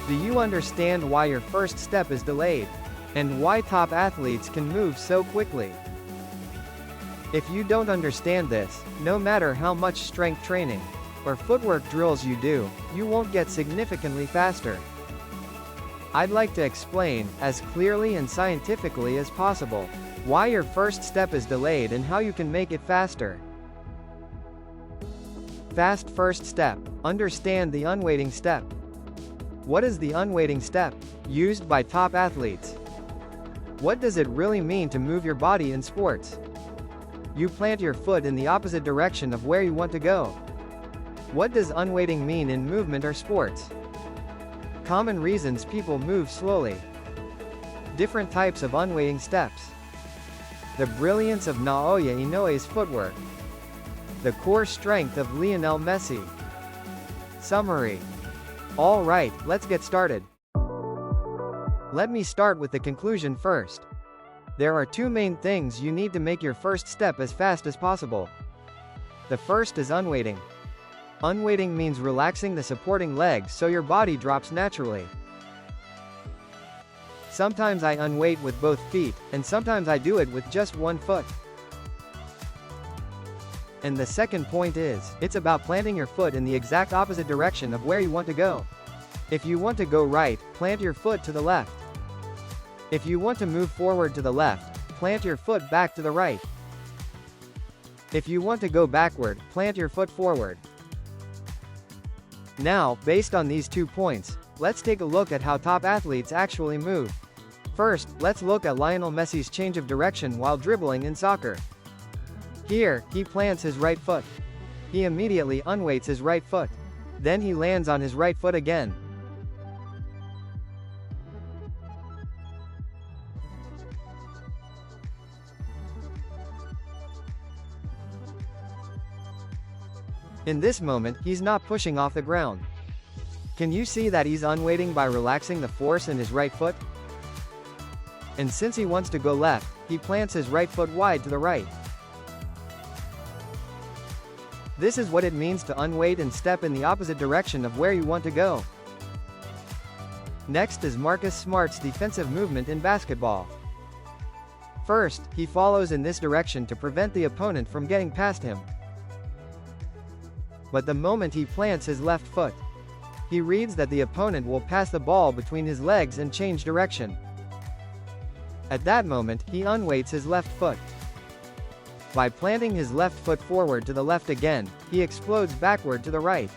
Do you understand why your first step is delayed? And why top athletes can move so quickly? If you don't understand this, no matter how much strength training or footwork drills you do, you won't get significantly faster. I'd like to explain, as clearly and scientifically as possible, why your first step is delayed and how you can make it faster. Fast first step. Understand the unweighting step. What is the unweighting step, used by top athletes? What does it really mean to move your body in sports? You plant your foot in the opposite direction of where you want to go. What does unweighting mean in movement or sports? Common reasons people move slowly. Different types of unweighting steps. The brilliance of Naoya Inoue's footwork. The core strength of Lionel Messi. Summary. Alright, let's get started. Let me start with the conclusion first. There are two main things you need to make your first step as fast as possible. The first is unweighting. Unweighting means relaxing the supporting legs so your body drops naturally. Sometimes I unweight with both feet, and sometimes I do it with just one foot. And the second point is, it's about planting your foot in the exact opposite direction of where you want to go. If you want to go right, plant your foot to the left. If you want to move forward to the left, plant your foot back to the right. If you want to go backward, plant your foot forward. Now, based on these 2 points, let's take a look at how top athletes actually move. First, let's look at Lionel Messi's change of direction while dribbling in soccer. Here, he plants his right foot. He immediately unweights his right foot. Then he lands on his right foot again. In this moment, he's not pushing off the ground. Can you see that he's unweighting by relaxing the force in his right foot? And since he wants to go left, he plants his right foot wide to the right. This is what it means to unweight and step in the opposite direction of where you want to go. Next is Marcus Smart's defensive movement in basketball. First, he follows in this direction to prevent the opponent from getting past him. But the moment he plants his left foot, he reads that the opponent will pass the ball between his legs and change direction. At that moment, he unweights his left foot. By planting his left foot forward to the left again, he explodes backward to the right.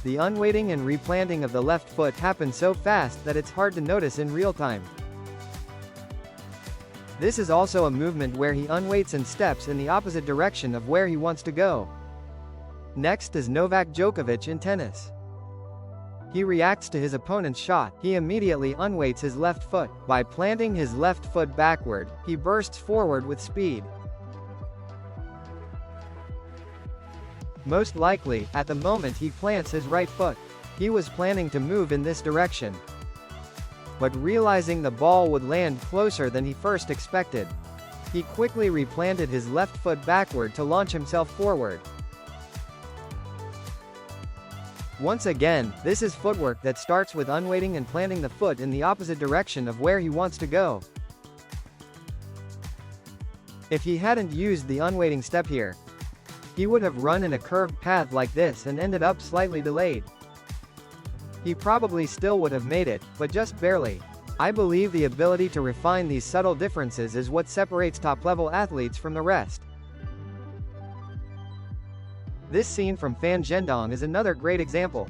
The unweighting and replanting of the left foot happen so fast that it's hard to notice in real time. This is also a movement where he unweights and steps in the opposite direction of where he wants to go. Next is Novak Djokovic in tennis. He reacts to his opponent's shot. He immediately unweights his left foot. By planting his left foot backward, he bursts forward with speed. Most likely, at the moment he plants his right foot, he was planning to move in this direction. But realizing the ball would land closer than he first expected, he quickly replanted his left foot backward to launch himself forward. Once again, this is footwork that starts with unweighting and planting the foot in the opposite direction of where he wants to go. If he hadn't used the unweighting step here, he would have run in a curved path like this and ended up slightly delayed. He probably still would have made it, but just barely. I believe the ability to refine these subtle differences is what separates top-level athletes from the rest. This scene from Fan Zhendong is another great example.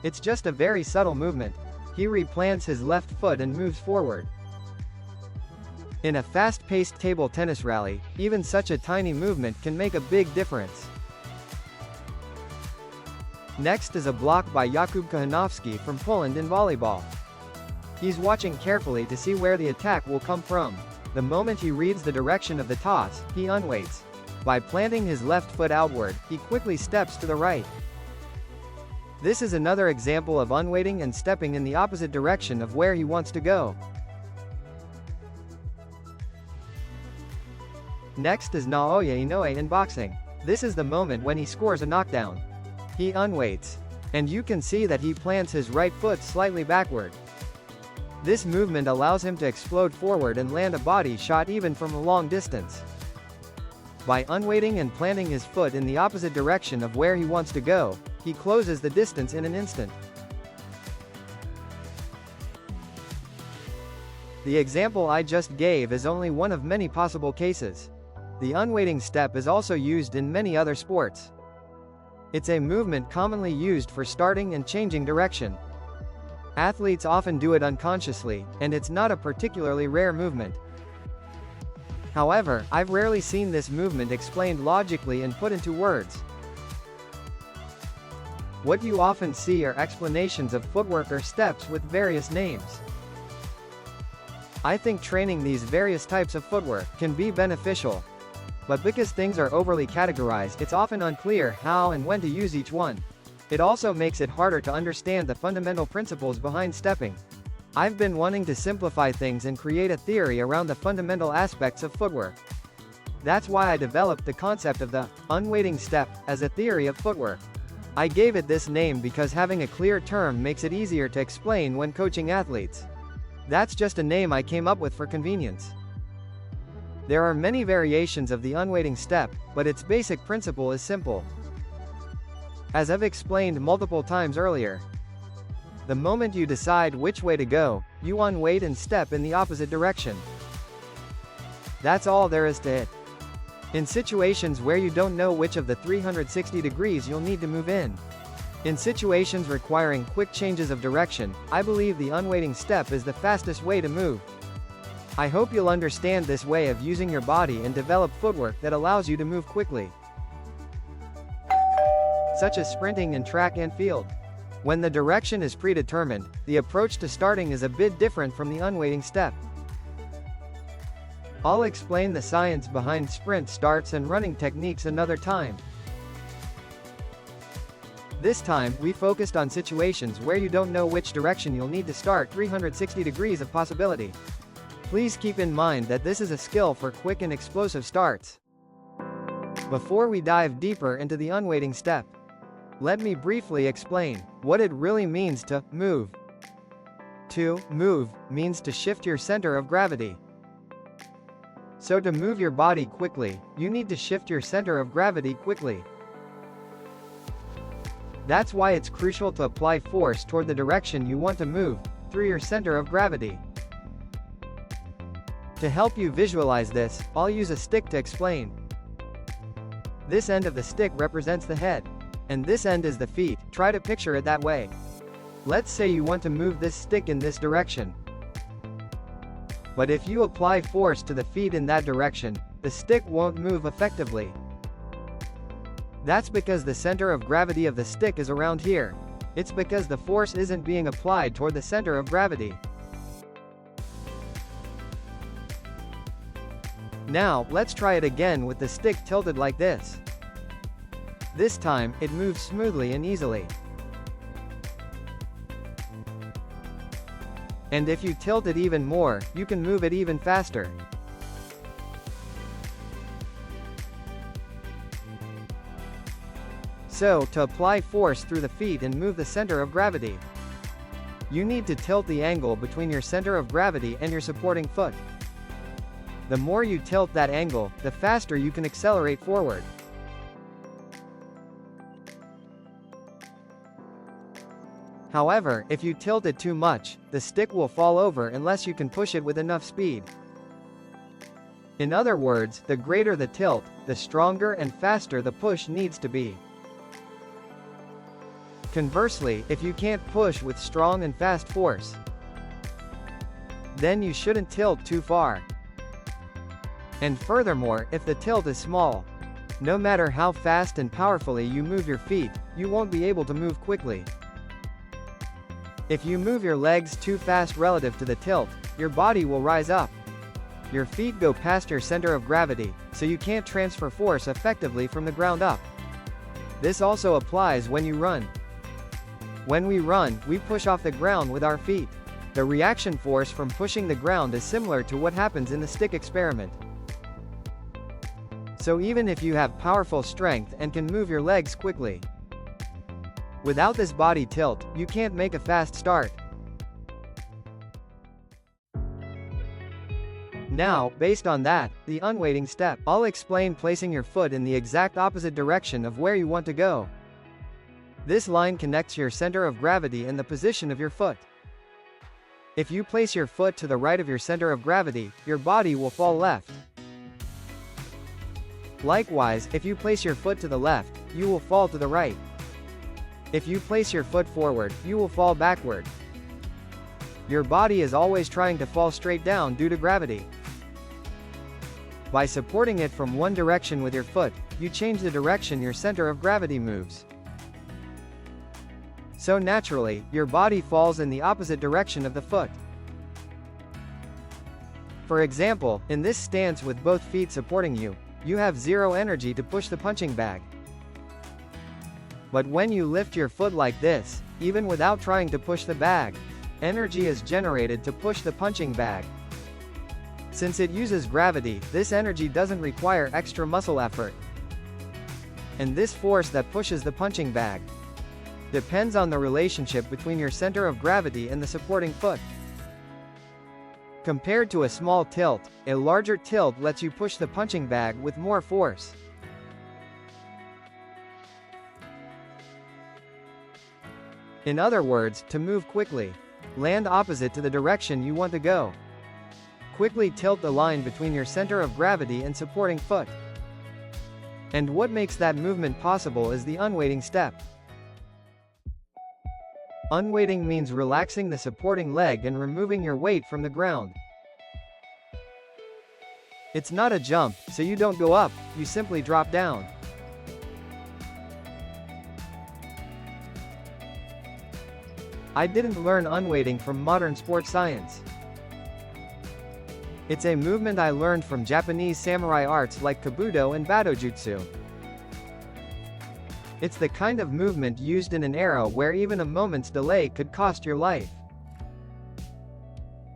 It's just a very subtle movement. He replants his left foot and moves forward. In a fast-paced table tennis rally, even such a tiny movement can make a big difference. Next is a block by Jakub Kochanowski from Poland in volleyball. He's watching carefully to see where the attack will come from. The moment he reads the direction of the toss, he unweights. By planting his left foot outward, he quickly steps to the right. This is another example of unweighting and stepping in the opposite direction of where he wants to go. Next is Naoya Inoue in boxing. This is the moment when he scores a knockdown. He unweights. And you can see that he plants his right foot slightly backward. This movement allows him to explode forward and land a body shot even from a long distance. By unweighting and planting his foot in the opposite direction of where he wants to go, he closes the distance in an instant. The example I just gave is only one of many possible cases. The unweighting step is also used in many other sports. It's a movement commonly used for starting and changing direction. Athletes often do it unconsciously, and it's not a particularly rare movement. However, I've rarely seen this movement explained logically and put into words. What you often see are explanations of footwork or steps with various names. I think training these various types of footwork can be beneficial. But because things are overly categorized, it's often unclear how and when to use each one. It also makes it harder to understand the fundamental principles behind stepping. I've been wanting to simplify things and create a theory around the fundamental aspects of footwork. That's why I developed the concept of the unweighting step as a theory of footwork. I gave it this name because having a clear term makes it easier to explain when coaching athletes. That's just a name I came up with for convenience. There are many variations of the unweighting step, but its basic principle is simple. As I've explained multiple times earlier, the moment you decide which way to go, you unweight and step in the opposite direction. That's all there is to it. In situations where you don't know which of the 360 degrees you'll need to move in situations requiring quick changes of direction, I believe the unweighting step is the fastest way to move. I hope you'll understand this way of using your body and develop footwork that allows you to move quickly, such as sprinting in track and field. When the direction is predetermined, the approach to starting is a bit different from the unweighting step. I'll explain the science behind sprint starts and running techniques another time. This time, we focused on situations where you don't know which direction you'll need to start. 360 degrees of possibility. Please keep in mind that this is a skill for quick and explosive starts. Before we dive deeper into the unweighting step, let me briefly explain what it really means to move. To move means to shift your center of gravity. So to move your body quickly, you need to shift your center of gravity quickly. That's why it's crucial to apply force toward the direction you want to move, through your center of gravity. To help you visualize this, I'll use a stick to explain. This end of the stick represents the head, and this end is the feet. Try to picture it that way. Let's say you want to move this stick in this direction. But if you apply force to the feet in that direction, the stick won't move effectively. That's because the center of gravity of the stick is around here. It's because the force isn't being applied toward the center of gravity. Now, let's try it again with the stick tilted like this. This time, it moves smoothly and easily. And if you tilt it even more, you can move it even faster. So, to apply force through the feet and move the center of gravity, you need to tilt the angle between your center of gravity and your supporting foot. The more you tilt that angle, the faster you can accelerate forward. However, if you tilt it too much, the stick will fall over unless you can push it with enough speed. In other words, the greater the tilt, the stronger and faster the push needs to be. Conversely, if you can't push with strong and fast force, then you shouldn't tilt too far. And furthermore, if the tilt is small, no matter how fast and powerfully you move your feet, you won't be able to move quickly. If you move your legs too fast relative to the tilt, your body will rise up. Your feet go past your center of gravity, so you can't transfer force effectively from the ground up. This also applies when you run. When we run, we push off the ground with our feet. The reaction force from pushing the ground is similar to what happens in the stick experiment. So even if you have powerful strength and can move your legs quickly, Without this body tilt, you can't make a fast start. Now, based on that, the unweighting step, I'll explain placing your foot in the exact opposite direction of where you want to go. This line connects your center of gravity and the position of your foot. If you place your foot to the right of your center of gravity, your body will fall left. Likewise, if you place your foot to the left, you will fall to the right. If you place your foot forward, you will fall backward. Your body is always trying to fall straight down due to gravity. By supporting it from one direction with your foot, you change the direction your center of gravity moves. So naturally, your body falls in the opposite direction of the foot. For example, in this stance with both feet supporting you, you have zero energy to push the punching bag. But when you lift your foot like this, even without trying to push the bag, energy is generated to push the punching bag. Since it uses gravity, this energy doesn't require extra muscle effort. And this force that pushes the punching bag depends on the relationship between your center of gravity and the supporting foot. Compared to a small tilt, a larger tilt lets you push the punching bag with more force. In other words, to move quickly, land opposite to the direction you want to go. Quickly tilt the line between your center of gravity and supporting foot. And what makes that movement possible is the unweighting step. Unweighting means relaxing the supporting leg and removing your weight from the ground. It's not a jump, so you don't go up, you simply drop down. I didn't learn unweighting from modern sports science. It's a movement I learned from Japanese samurai arts like Kabuto and Batsuju. It's the kind of movement used in an era where even a moment's delay could cost your life.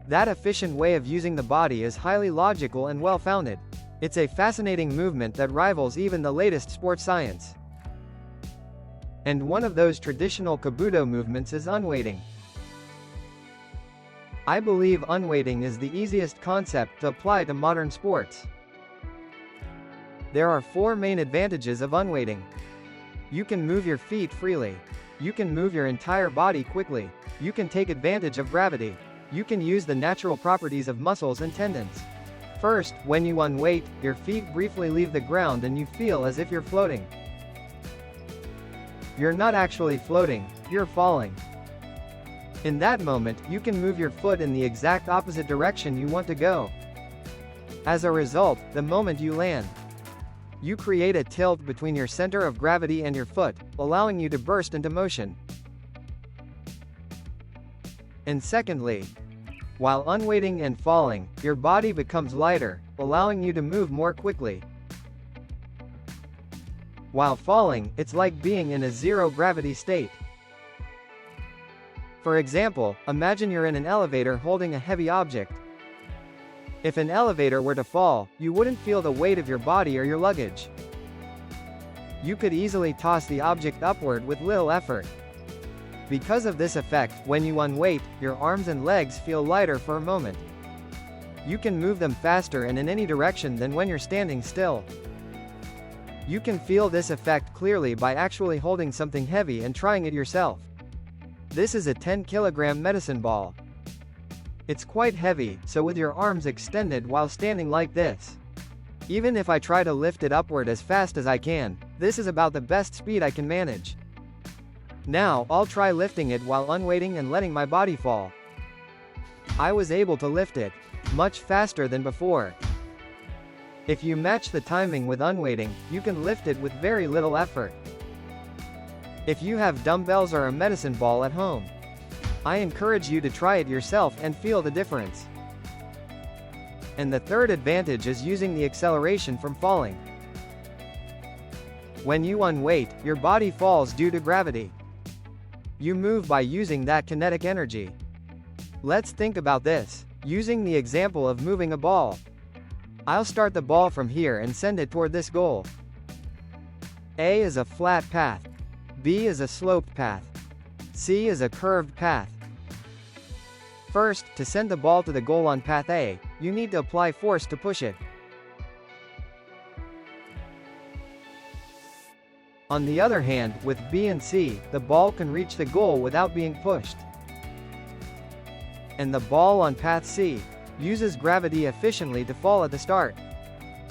That efficient way of using the body is highly logical and well-founded. It's a fascinating movement that rivals even the latest sports science. And one of those traditional Kabuto movements is unweighting. I believe unweighting is the easiest concept to apply to modern sports. There are 4 main advantages of unweighting. You can move your feet freely. You can move your entire body quickly. You can take advantage of gravity. You can use the natural properties of muscles and tendons. First, when you unweight, your feet briefly leave the ground and you feel as if you're floating. You're not actually floating, you're falling. In that moment, you can move your foot in the exact opposite direction you want to go. As a result, the moment you land, you create a tilt between your center of gravity and your foot, allowing you to burst into motion. And secondly, while unweighting and falling, your body becomes lighter, allowing you to move more quickly. While falling, it's like being in a zero-gravity state. For example, imagine you're in an elevator holding a heavy object. If an elevator were to fall, you wouldn't feel the weight of your body or your luggage. You could easily toss the object upward with little effort. Because of this effect, when you unweight, your arms and legs feel lighter for a moment. You can move them faster and in any direction than when you're standing still. You can feel this effect clearly by actually holding something heavy and trying it yourself. This is a 10-kilogram medicine ball. It's quite heavy, so with your arms extended while standing like this, even if I try to lift it upward as fast as I can, this is about the best speed I can manage. Now, I'll try lifting it while unweighting and letting my body fall. I was able to lift it much faster than before. If you match the timing with unweighting, you can lift it with very little effort. If you have dumbbells or a medicine ball at home, I encourage you to try it yourself and feel the difference. And the third advantage is using the acceleration from falling. When you unweight, your body falls due to gravity. You move by using that kinetic energy. Let's think about this, using the example of moving a ball. I'll start the ball from here and send it toward this goal. A is a flat path. B is a sloped path. C is a curved path. First, to send the ball to the goal on path A, you need to apply force to push it. On the other hand, with B and C, the ball can reach the goal without being pushed. And the ball on path C uses gravity efficiently to fall at the start,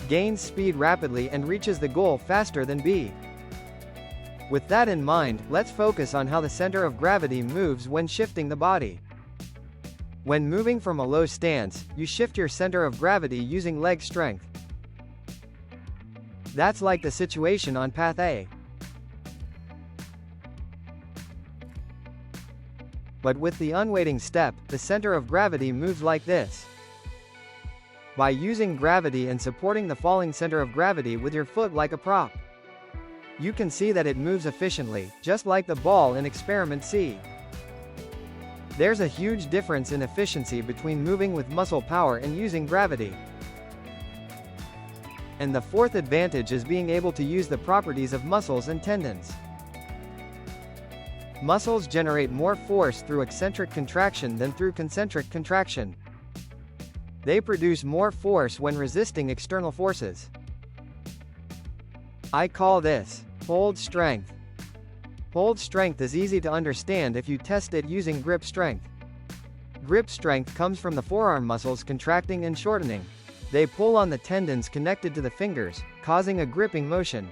gains speed rapidly and reaches the goal faster than B. With that in mind, let's focus on how the center of gravity moves when shifting the body. When moving from a low stance, you shift your center of gravity using leg strength. That's like the situation on path A. But with the unweighting step, the center of gravity moves like this. By using gravity and supporting the falling center of gravity with your foot like a prop, you can see that it moves efficiently, just like the ball in experiment C. There's a huge difference in efficiency between moving with muscle power and using gravity. And the fourth advantage is being able to use the properties of muscles and tendons. Muscles generate more force through eccentric contraction than through concentric contraction. They produce more force when resisting external forces. I call this hold strength. Hold strength is easy to understand if you test it using grip strength. Grip strength comes from the forearm muscles contracting and shortening. They pull on the tendons connected to the fingers, causing a gripping motion.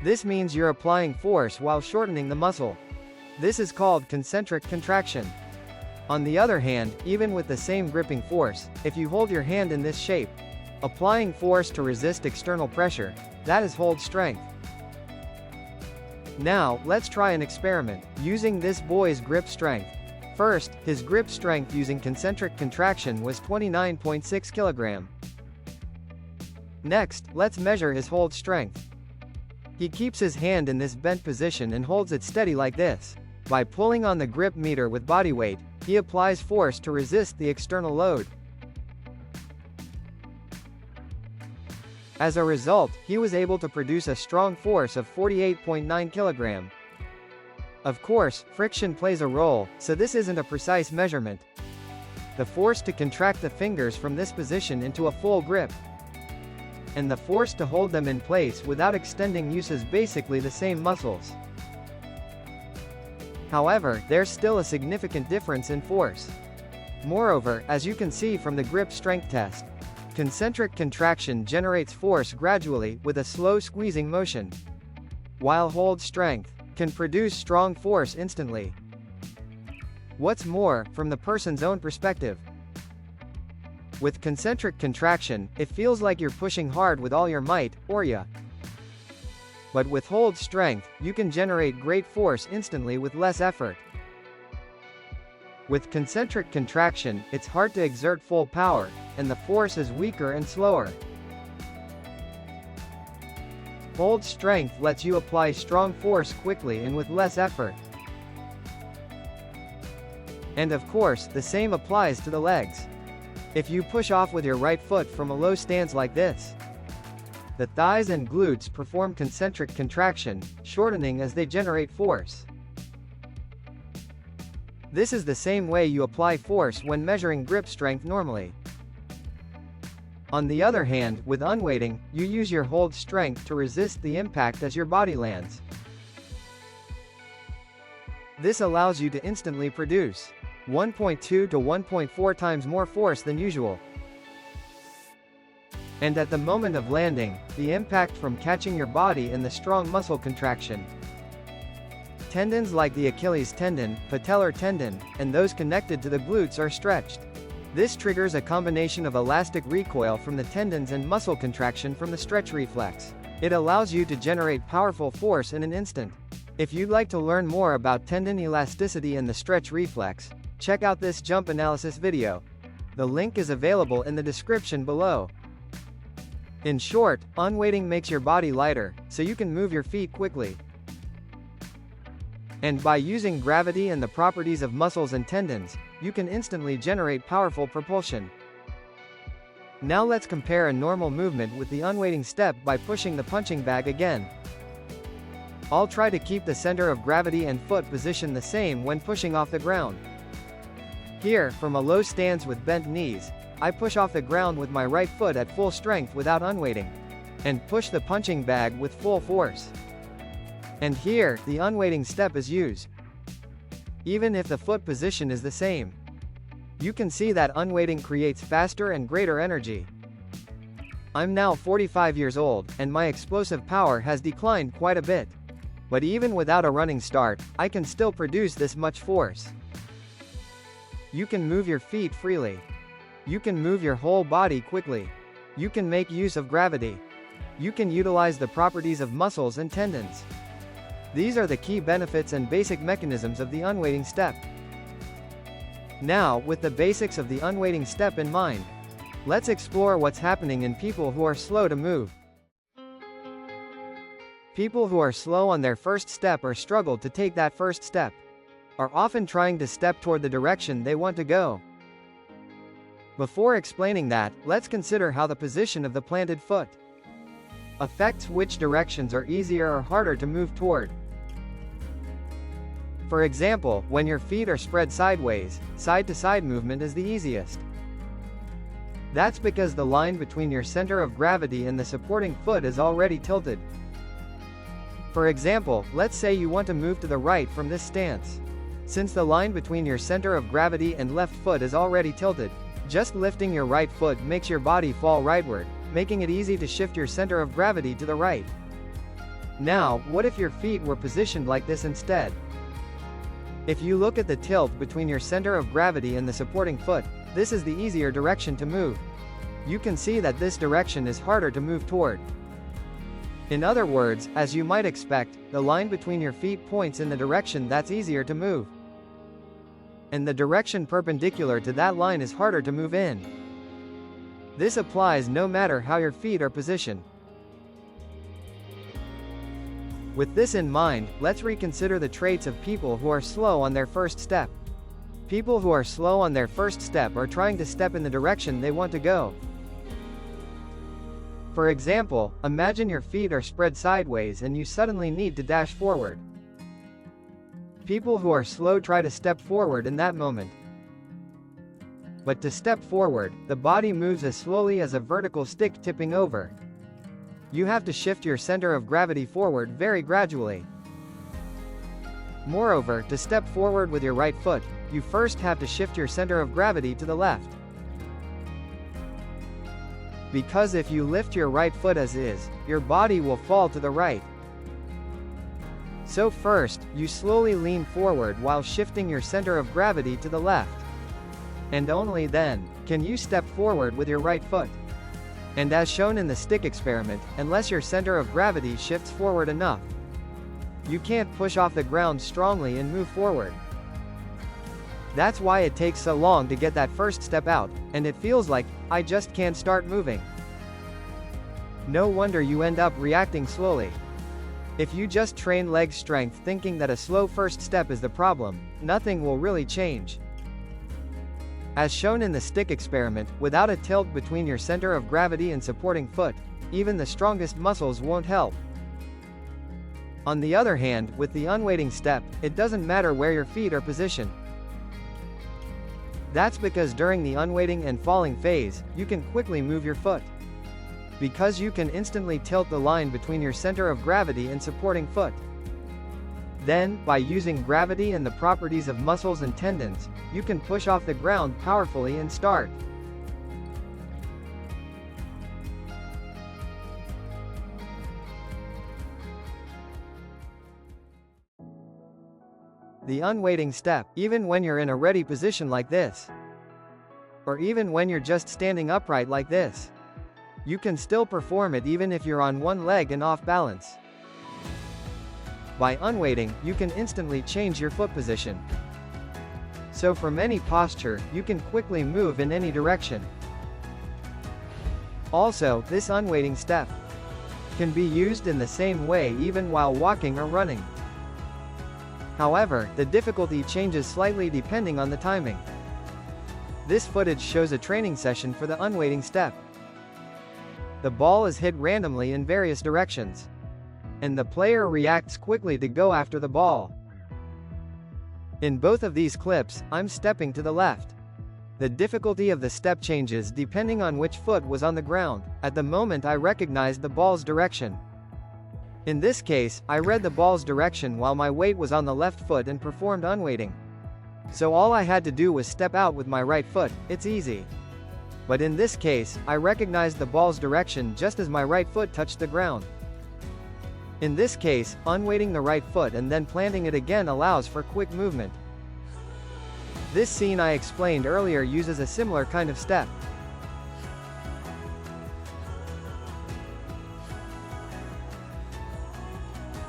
This means you're applying force while shortening the muscle. This is called concentric contraction. On the other hand, even with the same gripping force, if you hold your hand in this shape, applying force to resist external pressure, that is hold strength. Now, let's try an experiment, using this boy's grip strength. First, his grip strength using concentric contraction was 29.6 kg. Next, let's measure his hold strength. He keeps his hand in this bent position and holds it steady like this. By pulling on the grip meter with body weight, he applies force to resist the external load. As a result, he was able to produce a strong force of 48.9 kg. Of course, friction plays a role, so this isn't a precise measurement. The force to contract the fingers from this position into a full grip, and the force to hold them in place without extending uses basically the same muscles. However, there's still a significant difference in force. Moreover, as you can see from the grip strength test, concentric contraction generates force gradually with a slow squeezing motion, while hold strength can produce strong force instantly. What's more, from the person's own perspective, with concentric contraction, it feels like you're pushing hard with all your might, or ya. But with hold strength, you can generate great force instantly with less effort. With concentric contraction, it's hard to exert full power, and the force is weaker and slower. Hold strength lets you apply strong force quickly and with less effort. And of course, the same applies to the legs. If you push off with your right foot from a low stance like this, the thighs and glutes perform concentric contraction, shortening as they generate force. This is the same way you apply force when measuring grip strength normally. On the other hand, with unweighting, you use your hold strength to resist the impact as your body lands. This allows you to instantly produce 1.2 to 1.4 times more force than usual. And at the moment of landing, the impact from catching your body and the strong muscle contraction. Tendons like the Achilles tendon, patellar tendon, and those connected to the glutes are stretched. This triggers a combination of elastic recoil from the tendons and muscle contraction from the stretch reflex. It allows you to generate powerful force in an instant. If you'd like to learn more about tendon elasticity and the stretch reflex, check out this jump analysis video. The link is available in the description below. In short, unweighting makes your body lighter, so you can move your feet quickly. And by using gravity and the properties of muscles and tendons, you can instantly generate powerful propulsion. Now let's compare a normal movement with the unweighting step by pushing the punching bag again. I'll try to keep the center of gravity and foot position the same when pushing off the ground. Here, from a low stance with bent knees, I push off the ground with my right foot at full strength without unweighting, and push the punching bag with full force. And here, the unweighting step is used. Even if the foot position is the same, you can see that unweighting creates faster and greater energy. I'm now 45 years old, and my explosive power has declined quite a bit. But even without a running start, I can still produce this much force. You can move your feet freely. You can move your whole body quickly. You can make use of gravity. You can utilize the properties of muscles and tendons. These are the key benefits and basic mechanisms of the unweighting step. Now, with the basics of the unweighting step in mind, let's explore what's happening in people who are slow to move. People who are slow on their first step or struggle to take that first step are often trying to step toward the direction they want to go. Before explaining that, let's consider how the position of the planted foot affects which directions are easier or harder to move toward. For example, when your feet are spread sideways, side-to-side movement is the easiest. That's because the line between your center of gravity and the supporting foot is already tilted. For example, let's say you want to move to the right from this stance. Since the line between your center of gravity and left foot is already tilted, just lifting your right foot makes your body fall rightward, making it easy to shift your center of gravity to the right. Now, what if your feet were positioned like this instead? If you look at the tilt between your center of gravity and the supporting foot, this is the easier direction to move. You can see that this direction is harder to move toward. In other words, as you might expect, the line between your feet points in the direction that's easier to move. And the direction perpendicular to that line is harder to move in. This applies no matter how your feet are positioned. With this in mind, let's reconsider the traits of people who are slow on their first step. People who are slow on their first step are trying to step in the direction they want to go. For example, imagine your feet are spread sideways and you suddenly need to dash forward. People who are slow try to step forward in that moment. But to step forward, the body moves as slowly as a vertical stick tipping over. You have to shift your center of gravity forward very gradually. Moreover, to step forward with your right foot, you first have to shift your center of gravity to the left. Because if you lift your right foot as is, your body will fall to the right. So first, you slowly lean forward while shifting your center of gravity to the left. And only then can you step forward with your right foot. And as shown in the stick experiment, unless your center of gravity shifts forward enough, you can't push off the ground strongly and move forward. That's why it takes so long to get that first step out, and it feels like, I just can't start moving. No wonder you end up reacting slowly. If you just train leg strength thinking that a slow first step is the problem, nothing will really change. As shown in the stick experiment, without a tilt between your center of gravity and supporting foot, even the strongest muscles won't help. On the other hand, with the unweighting step, it doesn't matter where your feet are positioned. That's because during the unweighting and falling phase, you can quickly move your foot. Because you can instantly tilt the line between your center of gravity and supporting foot. Then, by using gravity and the properties of muscles and tendons, you can push off the ground powerfully and start. The unweighting step, even when you're in a ready position like this, or even when you're just standing upright like this, you can still perform it even if you're on one leg and off balance. By unweighting, you can instantly change your foot position. So from any posture, you can quickly move in any direction. Also, this unweighting step can be used in the same way even while walking or running. However, the difficulty changes slightly depending on the timing. This footage shows a training session for the unweighting step. The ball is hit randomly in various directions. and the player reacts quickly to go after the ball. In both of these clips, I'm stepping to the left. The difficulty of the step changes depending on which foot was on the ground. At the moment I recognized the ball's direction. In this case, I read the ball's direction while my weight was on the left foot and performed unweighting. So all I had to do was step out with my right foot. It's easy. But in this case, I recognized the ball's direction just as my right foot touched the ground. In this case, unweighting the right foot and then planting it again allows for quick movement. This scene I explained earlier uses a similar kind of step.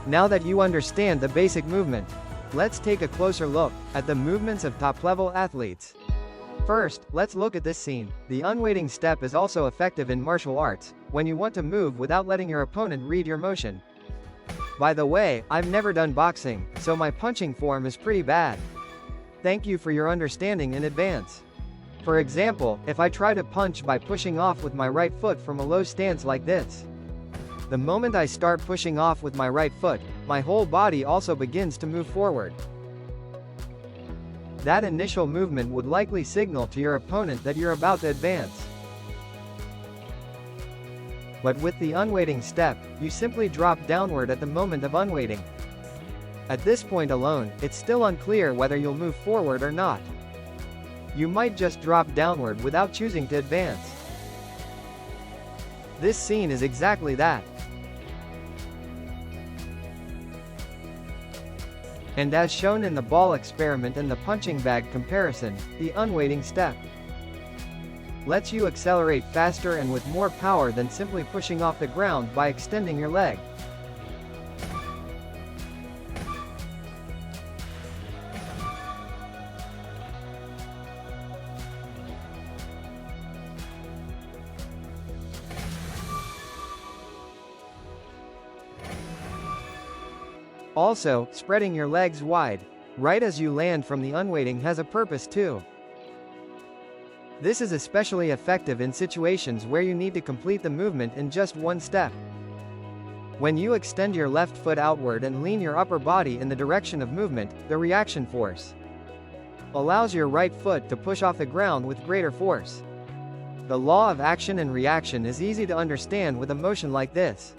Now that you understand the basic movement, let's take a closer look at the movements of top-level athletes. First, let's look at this scene. The unweighting step is also effective in martial arts, when you want to move without letting your opponent read your motion. By the way, I've never done boxing, so my punching form is pretty bad. Thank you for your understanding in advance. For example, if I try to punch by pushing off with my right foot from a low stance like this. The moment I start pushing off with my right foot, my whole body also begins to move forward. That initial movement would likely signal to your opponent that you're about to advance. But with the unweighting step, you simply drop downward at the moment of unweighting. At this point alone, it's still unclear whether you'll move forward or not. You might just drop downward without choosing to advance. This scene is exactly that. And as shown in the ball experiment and the punching bag comparison, the unweighting step lets you accelerate faster and with more power than simply pushing off the ground by extending your leg. Also, spreading your legs wide, right as you land from the unweighting has a purpose too. This is especially effective in situations where you need to complete the movement in just one step. When you extend your left foot outward and lean your upper body in the direction of movement, the reaction force allows your right foot to push off the ground with greater force. The law of action and reaction is easy to understand with a motion like this.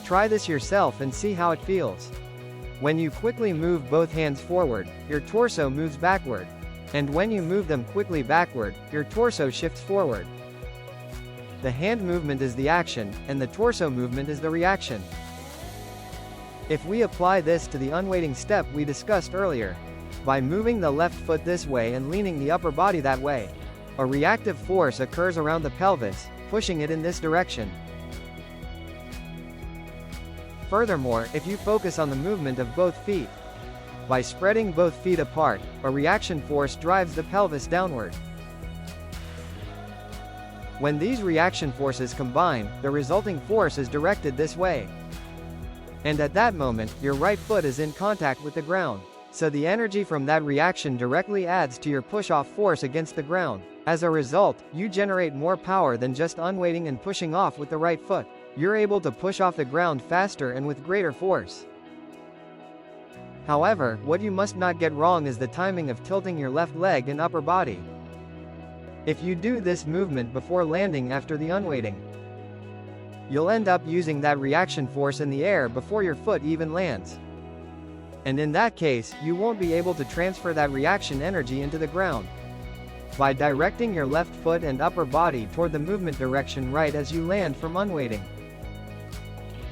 Try this yourself and see how it feels. When you quickly move both hands forward, your torso moves backward. And when you move them quickly backward, your torso shifts forward. The hand movement is the action, and the torso movement is the reaction. If we apply this to the unweighting step we discussed earlier, by moving the left foot this way and leaning the upper body that way, a reactive force occurs around the pelvis, pushing it in this direction. Furthermore, if you focus on the movement of both feet, by spreading both feet apart, a reaction force drives the pelvis downward. When these reaction forces combine, the resulting force is directed this way. And at that moment, your right foot is in contact with the ground. So the energy from that reaction directly adds to your push-off force against the ground. As a result, you generate more power than just unweighting and pushing off with the right foot. You're able to push off the ground faster and with greater force. However, what you must not get wrong is the timing of tilting your left leg and upper body. If you do this movement before landing after the unweighting, you'll end up using that reaction force in the air before your foot even lands. And in that case, you won't be able to transfer that reaction energy into the ground. By directing your left foot and upper body toward the movement direction right as you land from unweighting,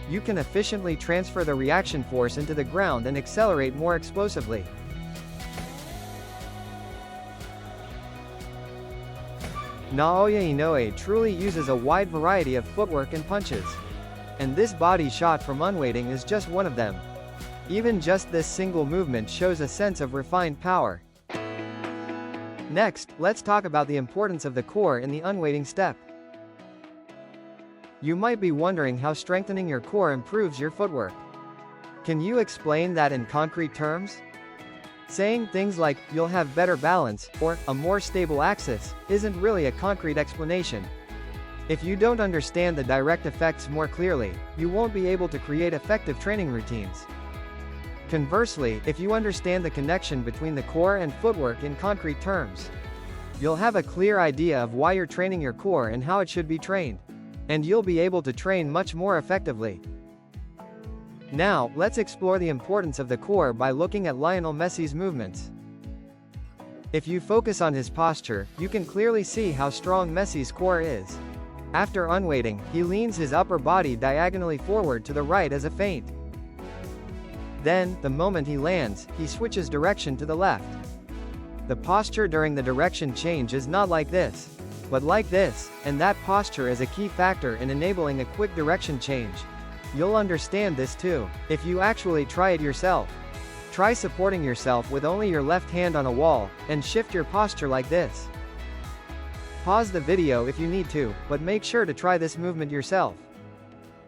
you can efficiently transfer the reaction force into the ground and accelerate more explosively. Naoya Inoue truly uses a wide variety of footwork and punches. And this body shot from unweighting is just one of them. Even just this single movement shows a sense of refined power. Next, let's talk about the importance of the core in the unweighting step. You might be wondering how strengthening your core improves your footwork. Can you explain that in concrete terms? Saying things like, you'll have better balance, or, a more stable axis, isn't really a concrete explanation. If you don't understand the direct effects more clearly, you won't be able to create effective training routines. Conversely, if you understand the connection between the core and footwork in concrete terms, you'll have a clear idea of why you're training your core and how it should be trained. And you'll be able to train much more effectively. Now, let's explore the importance of the core by looking at Lionel Messi's movements. If you focus on his posture, you can clearly see how strong Messi's core is. After unweighting, he leans his upper body diagonally forward to the right as a feint. Then, the moment he lands, he switches direction to the left. The posture during the direction change is not like this, but like this, and that posture is a key factor in enabling a quick direction change. You'll understand this too, if you actually try it yourself. Try supporting yourself with only your left hand on a wall, and shift your posture like this. Pause the video if you need to, but make sure to try this movement yourself.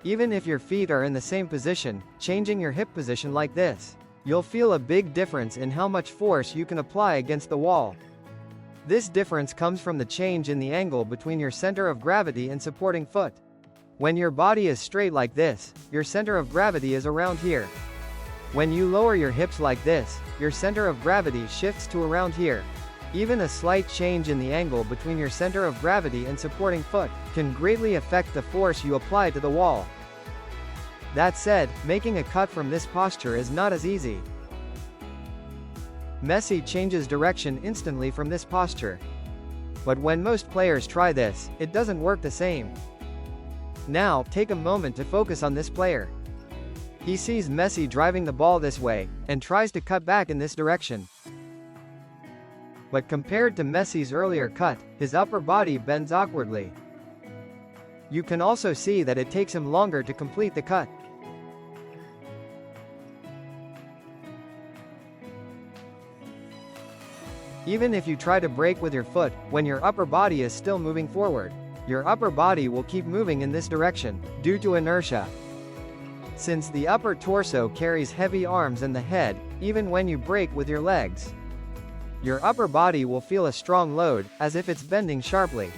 Even if your feet are in the same position, changing your hip position like this, you'll feel a big difference in how much force you can apply against the wall. This difference comes from the change in the angle between your center of gravity and supporting foot. When your body is straight like this, your center of gravity is around here. When you lower your hips like this, your center of gravity shifts to around here. Even a slight change in the angle between your center of gravity and supporting foot can greatly affect the force you apply to the wall. That said, making a cut from this posture is not as easy. Messi changes direction instantly from this posture. But when most players try this, it doesn't work the same. Now, take a moment to focus on this player. He sees Messi driving the ball this way, and tries to cut back in this direction. But compared to Messi's earlier cut, his upper body bends awkwardly. You can also see that it takes him longer to complete the cut. Even if you try to break with your foot, when your upper body is still moving forward, your upper body will keep moving in this direction, due to inertia. Since the upper torso carries heavy arms and the head, even when you break with your legs, your upper body will feel a strong load, as if it's bending sharply.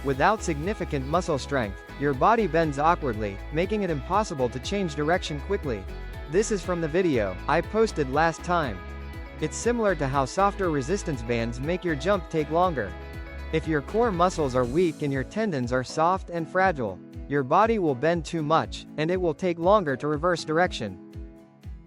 Without significant muscle strength, your body bends awkwardly, making it impossible to change direction quickly. This is from the video I posted last time. It's similar to how softer resistance bands make your jump take longer. If your core muscles are weak and your tendons are soft and fragile, your body will bend too much, and it will take longer to reverse direction.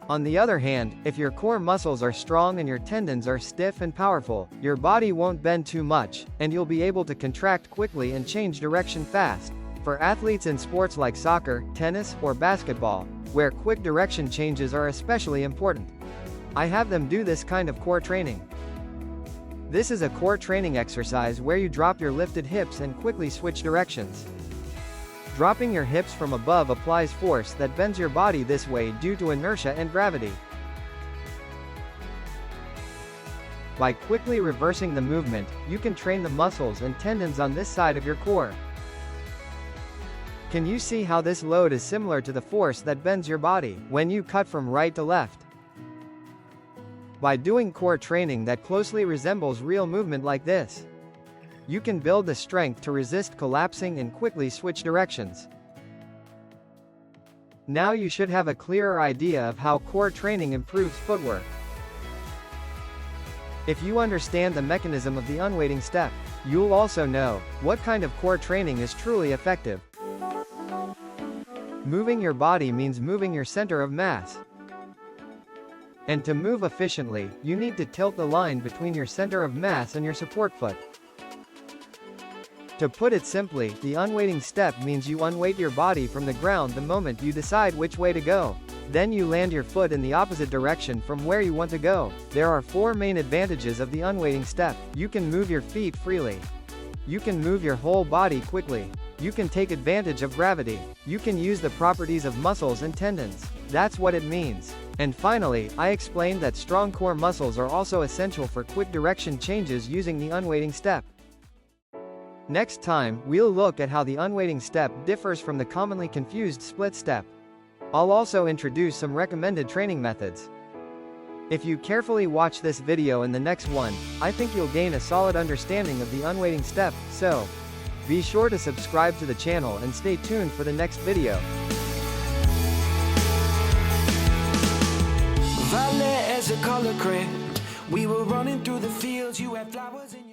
On the other hand, if your core muscles are strong and your tendons are stiff and powerful, your body won't bend too much, and you'll be able to contract quickly and change direction fast. For athletes in sports like soccer, tennis, or basketball, where quick direction changes are especially important, I have them do this kind of core training. This is a core training exercise where you drop your lifted hips and quickly switch directions. Dropping your hips from above applies force that bends your body this way due to inertia and gravity. By quickly reversing the movement, you can train the muscles and tendons on this side of your core. Can you see how this load is similar to the force that bends your body when you cut from right to left? By doing core training that closely resembles real movement like this, you can build the strength to resist collapsing and quickly switch directions. Now you should have a clearer idea of how core training improves footwork. If you understand the mechanism of the unweighting step, you'll also know what kind of core training is truly effective. Moving your body means moving your center of mass. And to move efficiently, you need to tilt the line between your center of mass and your support foot. To put it simply, the unweighting step means you unweight your body from the ground the moment you decide which way to go. Then you land your foot in the opposite direction from where you want to go. There are 4 main advantages of the unweighting step. You can move your feet freely. You can move your whole body quickly. You can take advantage of gravity. You can use the properties of muscles and tendons. That's what it means. And finally, I explained that strong core muscles are also essential for quick direction changes using the unweighting step. Next time, we'll look at how the unweighting step differs from the commonly confused split step. I'll also introduce some recommended training methods. If you carefully watch this video and the next one, I think you'll gain a solid understanding of the unweighting step. So, Be sure to subscribe to the channel and stay tuned for the next video. Violet as a color gray. We were running through the fields, you had flowers in